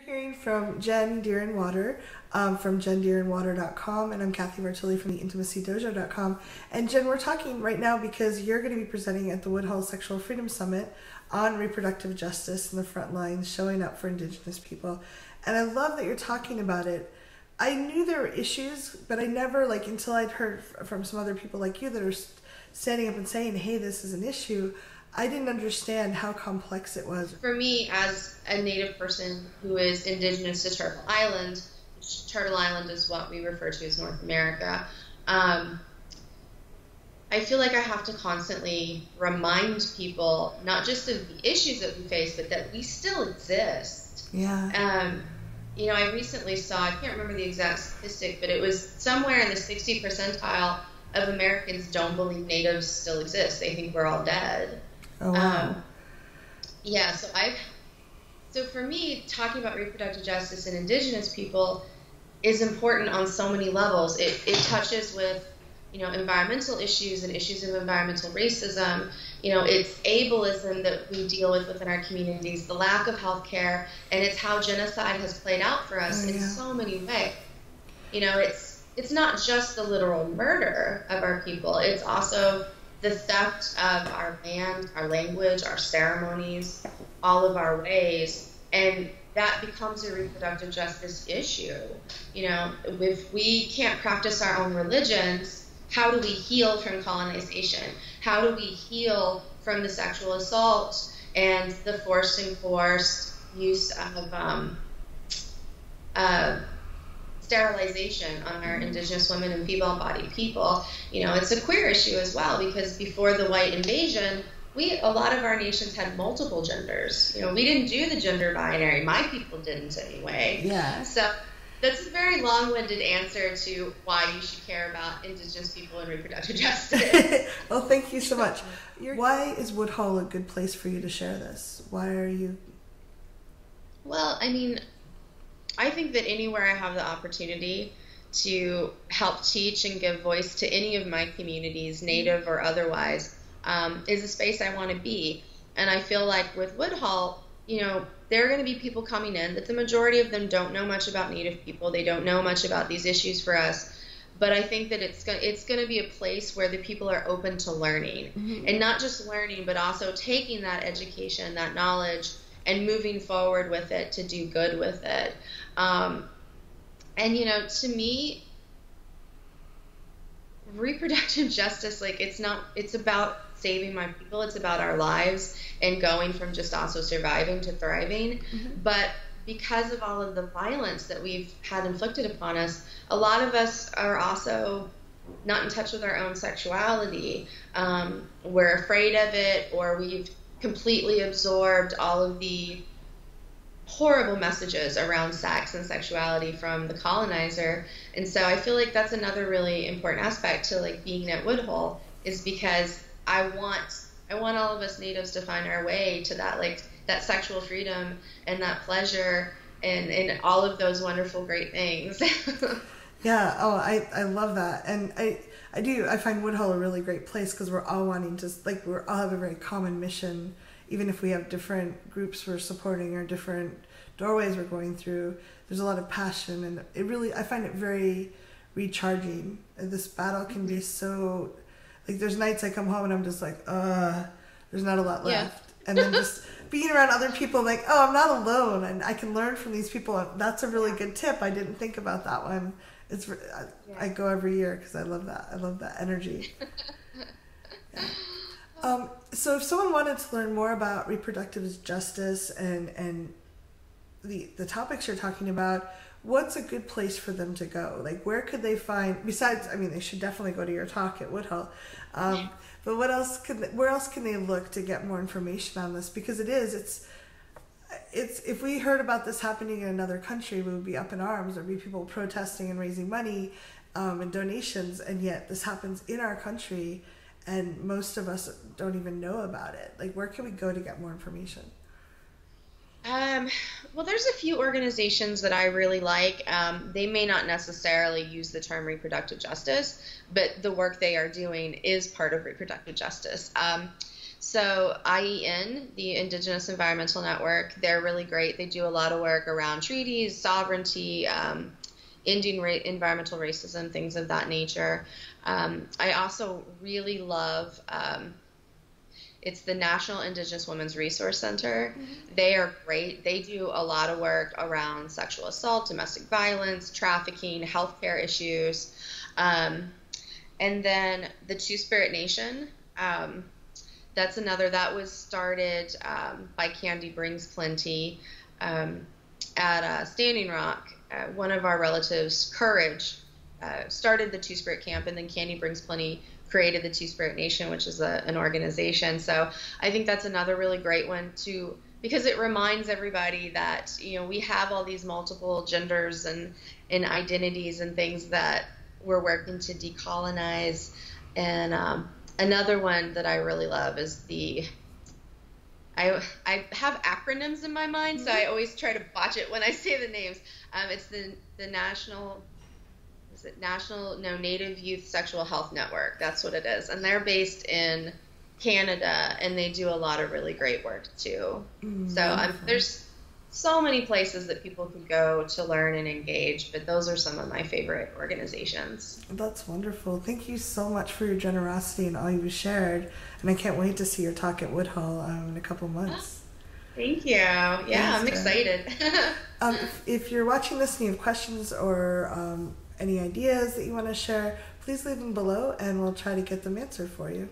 hearing from Jen Deer and Water from jendeerandwater.com, and I'm Kathy Vartilli from the intimacydojo.com. And Jen, we're talking right now because you're going to be presenting at the Woodhull Sexual Freedom Summit on reproductive justice and the Frontlines, showing up for Indigenous people. And I love that you're talking about it. I knew there were issues, but I never, until I'd heard from some other people like you that are standing up and saying, hey, this is an issue, I didn't understand how complex it was. For me, as a Native person who is Indigenous to Turtle Island, which Turtle Island is what we refer to as North America, I feel like I have to constantly remind people, not just of the issues that we face, but that we still exist. Yeah. I recently saw, I can't remember the exact statistic, but it was somewhere in the 60th percentile of Americans don't believe natives still exist. They think we're all dead. Oh, wow. So for me, talking about reproductive justice and Indigenous people is important on so many levels. It touches with, environmental issues and issues of environmental racism. It's ableism that we deal with within our communities, the lack of health care, and it's how genocide has played out for us in so many ways. It's not just the literal murder of our people, it's also the theft of our land, our language, our ceremonies, all of our ways, and that becomes a reproductive justice issue. If we can't practice our own religions, how do we heal from colonization? How do we heal from the sexual assault and the forced and coerced use of sterilization on our Indigenous women and female-bodied people? It's a queer issue as well, because before the white invasion, a lot of our nations had multiple genders. We didn't do the gender binary. My people didn't anyway. Yeah. So that's a very long-winded answer to why you should care about Indigenous people and reproductive justice. Well, thank you so much. Why is Woodhull a good place for you to share this? Why are you... Well, I think that anywhere I have the opportunity to help teach and give voice to any of my communities, Native or otherwise, is a space I want to be. And I feel like with Woodhull, there are going to be people coming in that the majority of them don't know much about Native people. They don't know much about these issues for us. But I think that it's going to be a place where the people are open to learning. And not just learning, but also taking that education, that knowledge, and moving forward with it to do good with it. To me, reproductive justice, it's about saving my people. It's about our lives and going from just also surviving to thriving. But because of all of the violence that we've had inflicted upon us, a lot of us are also not in touch with our own sexuality. We're afraid of it, or we've completely absorbed all of the horrible messages around sex and sexuality from the colonizer. And so I feel like that's another really important aspect to being at Woodhull, is because I want all of us natives to find our way to that that sexual freedom and that pleasure and all of those wonderful great things. Yeah, I love that. And I find Woodhull a really great place because we're all wanting to, we all have a very common mission, even if we have different groups we're supporting or different doorways we're going through. There's a lot of passion, and I find it very recharging. This battle can be so, there's nights I come home and I'm just there's not a lot left. And then just being around other people, I'm not alone, and I can learn from these people. That's a really good tip. I didn't think about that one. I go every year because I love that. I love that energy. Yeah. So if someone wanted to learn more about reproductive justice and the topics you're talking about, what's a good place for them to go? Where could they find, besides, they should definitely go to your talk at Woodhull. But where else can they look to get more information on this? Because it's if we heard about this happening in another country, we would be up in arms. There'd be people protesting and raising money and donations, and yet this happens in our country, and most of us don't even know about it. Where can we go to get more information? Well, there's a few organizations that I really like. They may not necessarily use the term reproductive justice, but the work they are doing is part of reproductive justice. So IEN, the Indigenous Environmental Network, they're really great. They do a lot of work around treaties, sovereignty, environmental racism, things of that nature. I also really love, it's the National Indigenous Women's Resource Center. Mm-hmm. They are great. They do a lot of work around sexual assault, domestic violence, trafficking, healthcare issues. And then the Two-Spirit Nation, that's another, that was started by Candy Brings Plenty at Standing Rock. One of our relatives, Courage, started the Two-Spirit Camp, and then Candy Brings Plenty created the Two-Spirit Nation, which is an organization. So I think that's another really great one too, because it reminds everybody that, you know, we have all these multiple genders and identities and things that we're working to decolonize. And another one that I really love is I have acronyms in my mind, so I always try to botch it when I say the names. It's the Native Youth Sexual Health Network. That's what it is. And they're based in Canada, and they do a lot of really great work too. So there's so many places that people could go to learn and engage, but those are some of my favorite organizations. That's wonderful. Thank you so much for your generosity and all you've shared. And I can't wait to see your talk at Woodhull in a couple months. Thank you. Yeah, thanks, I'm excited. If you're watching this and you have questions or any ideas that you want to share, please leave them below and we'll try to get them answered for you.